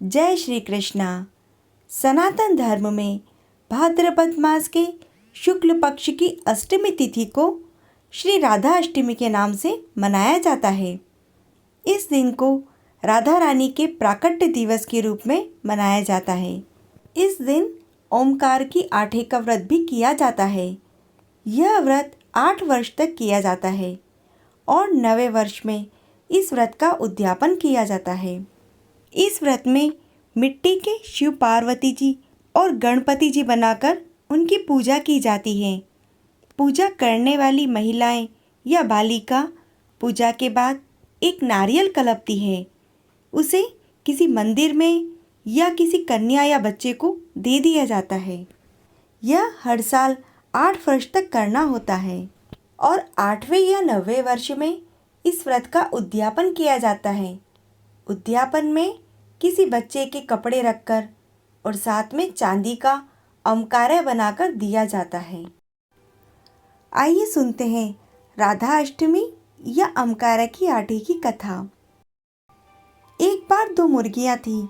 जय श्री कृष्णा। सनातन धर्म में भाद्रपद मास के शुक्ल पक्ष की अष्टमी तिथि को श्री राधा अष्टमी के नाम से मनाया जाता है। इस दिन को राधा रानी के प्राकट्य दिवस के रूप में मनाया जाता है। इस दिन ओमकार की आठे का व्रत भी किया जाता है। यह व्रत 8 वर्ष तक किया जाता है और 9वें वर्ष में इस व्रत का उद्यापन किया जाता है। इस व्रत में मिट्टी के शिव पार्वती जी और गणपति जी बनाकर उनकी पूजा की जाती है। पूजा करने वाली महिलाएं या बालिका पूजा के बाद एक नारियल कलपती है। उसे किसी मंदिर में या किसी कन्या या बच्चे को दे दिया जाता है। यह हर साल 8 वर्ष तक करना होता है और 8वें या 9वें वर्ष में इस व्रत का उद्यापन किया जाता है। उद्यापन में किसी बच्चे के कपड़े रखकर और साथ में चांदी का अमकारा बनाकर दिया जाता है। आइए सुनते हैं राधा अष्टमी या अमकारा की आटे की कथा। एक बार 2 मुर्गियां थीं।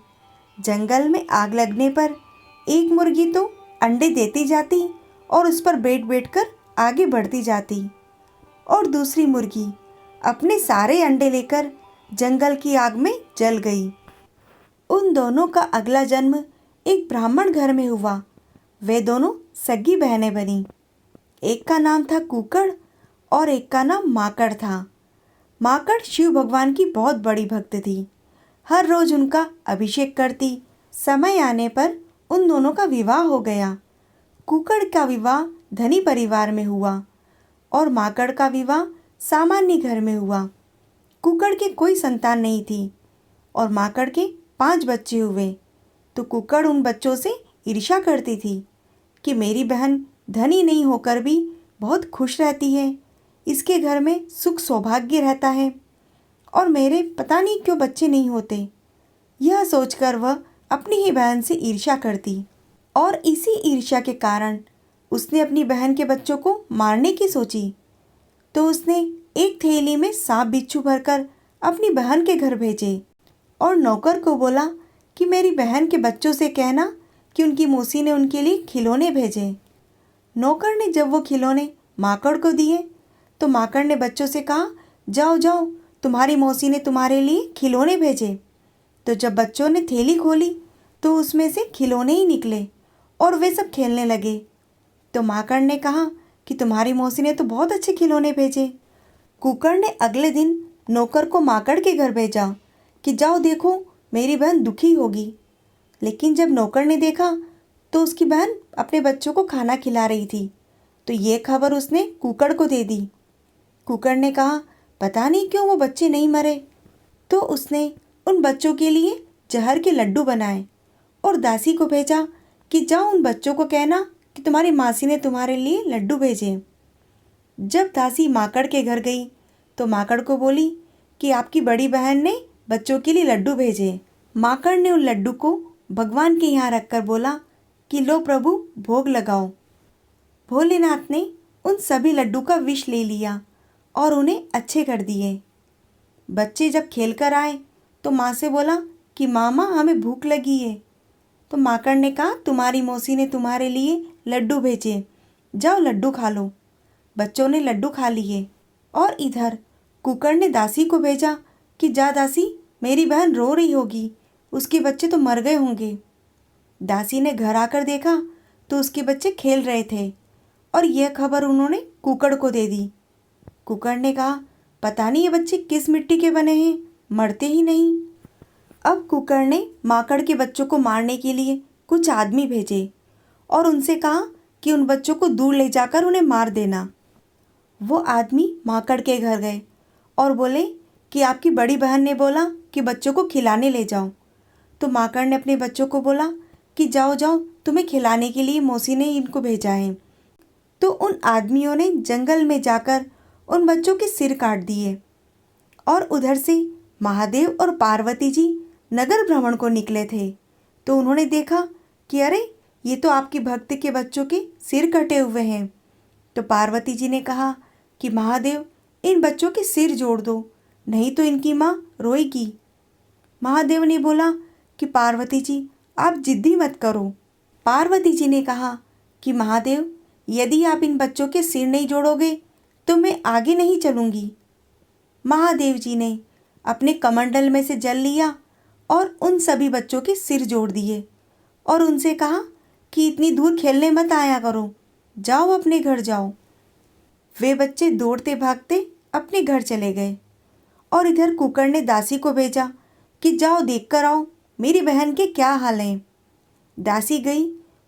जंगल में आग लगने पर एक मुर्गी तो अंडे देती जाती और उस पर बैठ बैठकर आगे बढ़ती जाती और दूसरी मुर्गी अपने सारे अंडे लेकर जंगल की आग में जल गई। उन दोनों का अगला जन्म एक ब्राह्मण घर में हुआ। वे दोनों सगी बहनें बनी। एक का नाम था कुकड़ और एक का नाम माकड़ था। माकड़ शिव भगवान की बहुत बड़ी भक्त थी। हर रोज उनका अभिषेक करती। समय आने पर उन दोनों का विवाह हो गया। कुकड़ का विवाह धनी परिवार में हुआ और माकड़ का विवाह सामान्य घर में हुआ। कुकड़ के कोई संतान नहीं थी और माकड़ के 5 बच्चे हुए। तो कुकड़ उन बच्चों से ईर्ष्या करती थी कि मेरी बहन धनी नहीं होकर भी बहुत खुश रहती है, इसके घर में सुख सौभाग्य रहता है और मेरे पता नहीं क्यों बच्चे नहीं होते। यह सोचकर वह अपनी ही बहन से ईर्ष्या करती और इसी ईर्ष्या के कारण उसने अपनी बहन के बच्चों को मारने की सोची। तो उसने एक थैली में सांप बिच्छू भरकर अपनी बहन के घर भेजे और नौकर को बोला कि मेरी बहन के बच्चों से कहना कि उनकी मौसी ने उनके लिए खिलौने भेजे। नौकर ने जब वो खिलौने माकड़ को दिए तो माकड़ ने बच्चों से कहा, जाओ जाओ, तुम्हारी मौसी ने तुम्हारे लिए खिलौने भेजे। तो जब बच्चों ने थैली खोली तो उसमें से खिलौने ही निकले और वे सब खेलने लगे। तो माकड़ ने कहा कि तुम्हारी मौसी ने तो बहुत अच्छे खिलौने भेजे। कुकड़ ने अगले दिन नौकर को माकड़ के घर भेजा कि जाओ देखो, मेरी बहन दुखी होगी। लेकिन जब नौकर ने देखा तो उसकी बहन अपने बच्चों को खाना खिला रही थी। तो ये खबर उसने कुकड़ को दे दी। कुकड़ ने कहा, पता नहीं क्यों वो बच्चे नहीं मरे। तो उसने उन बच्चों के लिए जहर के लड्डू बनाए और दासी को भेजा कि जाओ उन बच्चों को कहना कि तुम्हारी मासी ने तुम्हारे लिए लड्डू भेजे। जब दासी माकड़ के घर गई तो माकड़ को बोली कि आपकी बड़ी बहन ने बच्चों के लिए लड्डू भेजे। माकड़ ने उन लड्डू को भगवान के यहाँ रखकर बोला कि लो प्रभु, भोग लगाओ। भोलेनाथ ने उन सभी लड्डू का विष ले लिया और उन्हें अच्छे कर दिए। बच्चे जब खेलकर आए तो माँ से बोला कि मामा, हमें भूख लगी है। तो माकड़ ने कहा, तुम्हारी मौसी ने तुम्हारे लिए लड्डू भेजे, जाओ लड्डू खा लो। बच्चों ने लड्डू खा लिए और इधर कुकड़ ने दासी को भेजा कि जा दासी, मेरी बहन रो रही होगी, उसके बच्चे तो मर गए होंगे। दासी ने घर आकर देखा तो उसके बच्चे खेल रहे थे और यह खबर उन्होंने कुकड़ को दे दी। कुकड़ ने कहा, पता नहीं ये बच्चे किस मिट्टी के बने हैं, मरते ही नहीं। अब कुकड़ ने माकड़ के बच्चों को मारने के लिए कुछ आदमी भेजे और उनसे कहा कि उन बच्चों को दूर ले जाकर उन्हें मार देना। वो आदमी माकड़ के घर गए और बोले कि आपकी बड़ी बहन ने बोला कि बच्चों को खिलाने ले जाओ। तो माकड़ ने अपने बच्चों को बोला कि जाओ जाओ, तुम्हें खिलाने के लिए मौसी ने इनको भेजा है। तो उन आदमियों ने जंगल में जाकर उन बच्चों के सिर काट दिए और उधर से महादेव और पार्वती जी नगर भ्रमण को निकले थे। तो उन्होंने देखा कि अरे, ये तो आपकी भक्त के बच्चों के सिर कटे हुए हैं। तो पार्वती जी ने कहा कि महादेव, इन बच्चों के सिर जोड़ दो, नहीं तो इनकी माँ रोएगी। महादेव ने बोला कि पार्वती जी, आप जिद्दी मत करो। पार्वती जी ने कहा कि महादेव, यदि आप इन बच्चों के सिर नहीं जोड़ोगे तो मैं आगे नहीं चलूँगी। महादेव जी ने अपने कमंडल में से जल लिया और उन सभी बच्चों के सिर जोड़ दिए और उनसे कहा कि इतनी दूर खेलने मत आया करो, जाओ अपने घर जाओ। वे बच्चे दौड़ते भागते अपने घर चले गए और इधर कुकर ने दासी को भेजा कि जाओ देख कर आओ मेरी बहन के क्या हाल हैं। दासी गई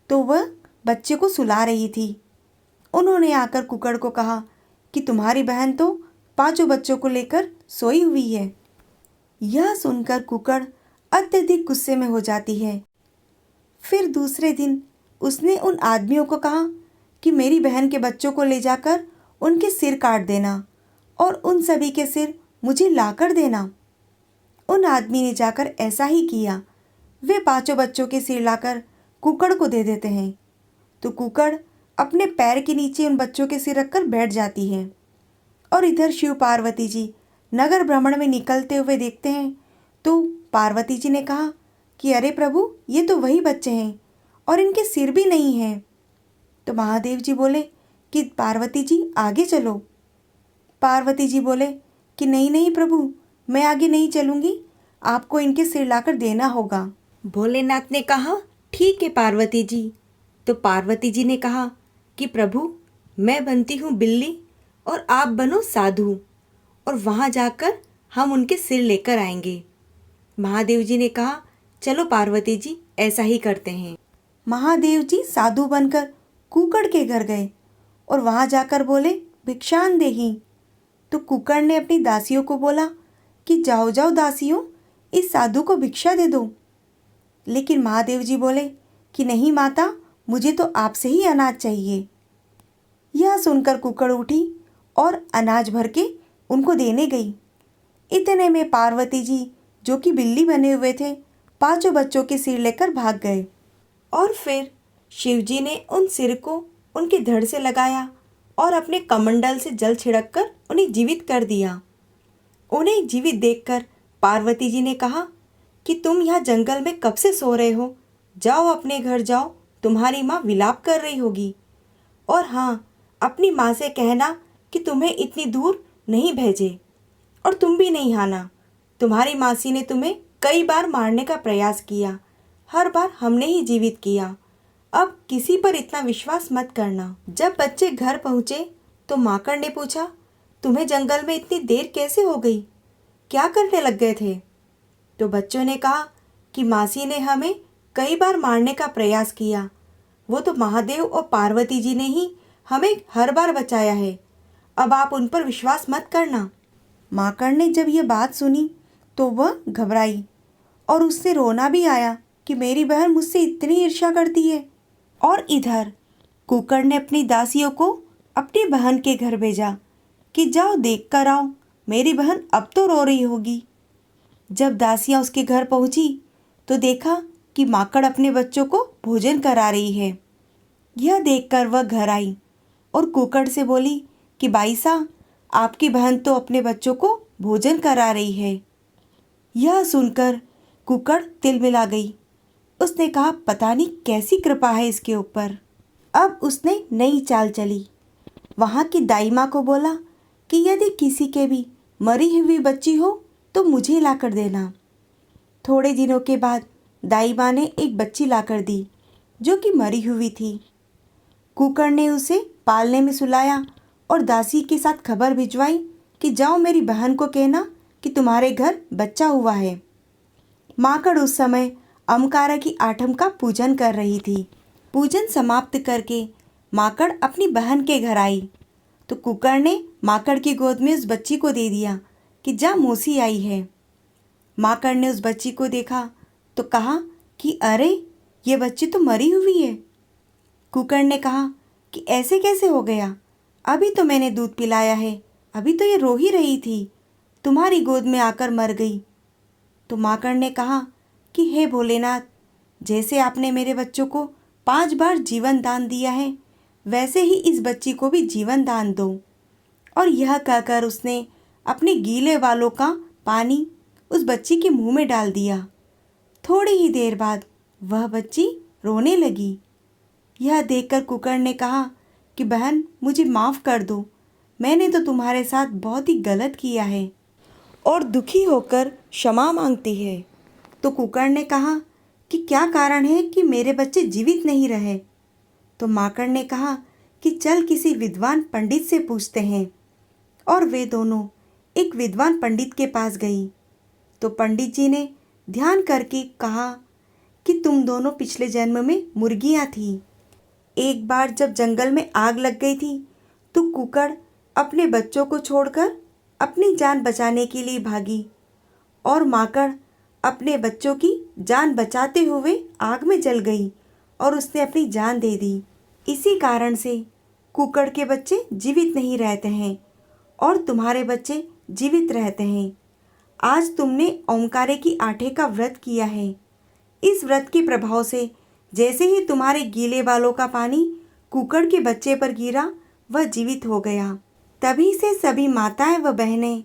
तो वह बच्चे को सुला रही थी। उन्होंने आकर कुकर को कहा कि तुम्हारी बहन तो 5 बच्चों को लेकर सोई हुई है। यह सुनकर कुकर अत्यधिक गुस्से में हो जाती है। फिर दूसरे दिन उसने उन आदमियों को कहा कि मेरी बहन के बच्चों को ले जाकर उनके सिर काट देना और उन सभी के सिर मुझे लाकर देना। उन आदमी ने जाकर ऐसा ही किया। वे 5 बच्चों के सिर लाकर कुकड़ को दे देते हैं तो कुकड़ अपने पैर के नीचे उन बच्चों के सिर रखकर बैठ जाती है। और इधर शिव पार्वती जी नगर भ्रमण में निकलते हुए देखते हैं तो पार्वती जी ने कहा कि अरे प्रभु, ये तो वही बच्चे हैं और इनके सिर भी नहीं हैं। तो महादेव जी बोले कि पार्वती जी आगे चलो। पार्वती जी बोले कि नहीं नहीं प्रभु, मैं आगे नहीं चलूँगी, आपको इनके सिर लाकर देना होगा। भोलेनाथ ने कहा ठीक है पार्वती जी। तो पार्वती जी ने कहा कि प्रभु, मैं बनती हूँ बिल्ली और आप बनो साधु और वहाँ जाकर हम उनके सिर लेकर आएंगे। महादेव जी ने कहा चलो पार्वती जी, ऐसा ही करते हैं। महादेव जी साधु बनकर कुकड़ के घर गए और वहाँ जाकर बोले भिक्षान देही। तो कुकड़ ने अपनी दासियों को बोला कि जाओ जाओ दासियों, इस साधु को भिक्षा दे दो। लेकिन महादेव जी बोले कि नहीं माता, मुझे तो आपसे ही अनाज चाहिए। यह सुनकर कुकड़ उठी और अनाज भर के उनको देने गई। इतने में पार्वती जी, जो कि बिल्ली बने हुए थे, 5 बच्चों के सिर लेकर भाग गए और फिर शिवजी ने उन सिर को उनके धड़ से लगाया और अपने कमंडल से जल छिड़क कर उन्हें जीवित कर दिया। उन्हें जीवित देखकर पार्वती जी ने कहा कि तुम यहाँ जंगल में कब से सो रहे हो, जाओ अपने घर जाओ, तुम्हारी माँ विलाप कर रही होगी। और हाँ, अपनी माँ से कहना कि तुम्हें इतनी दूर नहीं भेजे और तुम भी नहीं आना। तुम्हारी मासी ने तुम्हें कई बार मारने का प्रयास किया, हर बार हमने ही जीवित किया। अब किसी पर इतना विश्वास मत करना। जब बच्चे घर पहुँचे तो माकड़ ने पूछा, तुम्हें जंगल में इतनी देर कैसे हो गई, क्या करने लग गए थे? तो बच्चों ने कहा कि मासी ने हमें कई बार मारने का प्रयास किया, वो तो महादेव और पार्वती जी ने ही हमें हर बार बचाया है, अब आप उन पर विश्वास मत करना। माकड़ ने जब ये बात सुनी तो वह घबराई और उससे रोना भी आया कि मेरी बहन मुझसे इतनी ईर्ष्या करती है। और इधर कुकड़ ने अपनी दासियों को अपनी बहन के घर भेजा कि जाओ देख कर आओ, मेरी बहन अब तो रो रही होगी। जब दासियां उसके घर पहुंची तो देखा कि माकड़ अपने बच्चों को भोजन करा रही है। यह देखकर वह घर आई और कुकड़ से बोली कि भाई साहब, आपकी बहन तो अपने बच्चों को भोजन करा रही है। यह सुनकर कुकड़ तिलमिला गई। उसने कहा पता नहीं कैसी कृपा है इसके ऊपर। अब उसने नई चाल चली। वहाँ की दाई माँ को बोला कि यदि किसी के भी मरी हुई बच्ची हो तो मुझे ला कर देना। थोड़े दिनों के बाद दाई माँ ने एक बच्ची ला कर दी जो कि मरी हुई थी। कुकड़ ने उसे पालने में सुलाया और दासी के साथ खबर भिजवाई कि जाओ मेरी बहन को कहना कि तुम्हारे घर बच्चा हुआ है। माकड़ उस समय अमकारा की आठम का पूजन कर रही थी। पूजन समाप्त करके माकड़ अपनी बहन के घर आई तो कुकड़ ने माकड़ की गोद में उस बच्ची को दे दिया कि जा मौसी आई है। माकड़ ने उस बच्ची को देखा तो कहा कि अरे, ये बच्ची तो मरी हुई है। कुकड़ ने कहा कि ऐसे कैसे हो गया, अभी तो मैंने दूध पिलाया है, अभी तो ये रो ही रही थी, तुम्हारी गोद में आकर मर गई। तो माकड़ ने कहा कि हे भोलेनाथ, जैसे आपने मेरे बच्चों को 5 बार जीवन दान दिया है, वैसे ही इस बच्ची को भी जीवन दान दो। और यह कहकर उसने अपने गीले बालों का पानी उस बच्ची के मुंह में डाल दिया। थोड़ी ही देर बाद वह बच्ची रोने लगी। यह देखकर कुकर ने कहा कि बहन, मुझे माफ़ कर दो, मैंने तो तुम्हारे साथ बहुत ही गलत किया है, और दुखी होकर क्षमा मांगती है। तो कुकर ने कहा कि क्या कारण है कि मेरे बच्चे जीवित नहीं रहे। तो माकड़ ने कहा कि चल किसी विद्वान पंडित से पूछते हैं। और वे दोनों एक विद्वान पंडित के पास गई। तो पंडित जी ने ध्यान करके कहा कि तुम दोनों पिछले जन्म में मुर्गियाँ थी। एक बार जब जंगल में आग लग गई थी तो कुकर अपने बच्चों को छोड़कर अपनी जान बचाने के लिए भागी, और माकड़ अपने बच्चों की जान बचाते हुए आग में जल गई और उसने अपनी जान दे दी। इसी कारण से कुकड़ के बच्चे जीवित नहीं रहते हैं और तुम्हारे बच्चे जीवित रहते हैं। आज तुमने ओंकारे की आठे का व्रत किया है। इस व्रत के प्रभाव से जैसे ही तुम्हारे गीले बालों का पानी कुकड़ के बच्चे पर गिरा, वह जीवित हो गया। तभी से सभी माताएं व बहनें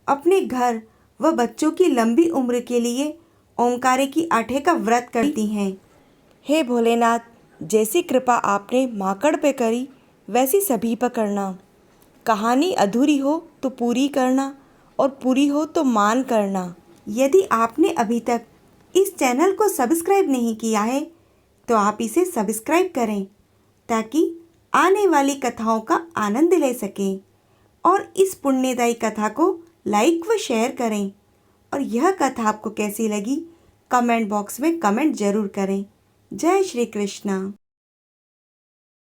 अपने घर व बच्चों की लंबी उम्र के लिए ओंकारे की आठे का व्रत करती हैं। हे भोलेनाथ, जैसी कृपा आपने माकड़ पे करी वैसी सभी पर करना। कहानी अधूरी हो तो पूरी करना, और पूरी हो तो मान करना। यदि आपने अभी तक इस चैनल को सब्सक्राइब नहीं किया है तो आप इसे सब्सक्राइब करें, ताकि आने वाली कथाओं का आनंद ले सकें। और इस पुण्यदायी कथा को लाइक व शेयर करें। और यह कथा आपको कैसी लगी कमेंट बॉक्स में कमेंट जरूर करें। जय श्री कृष्ण।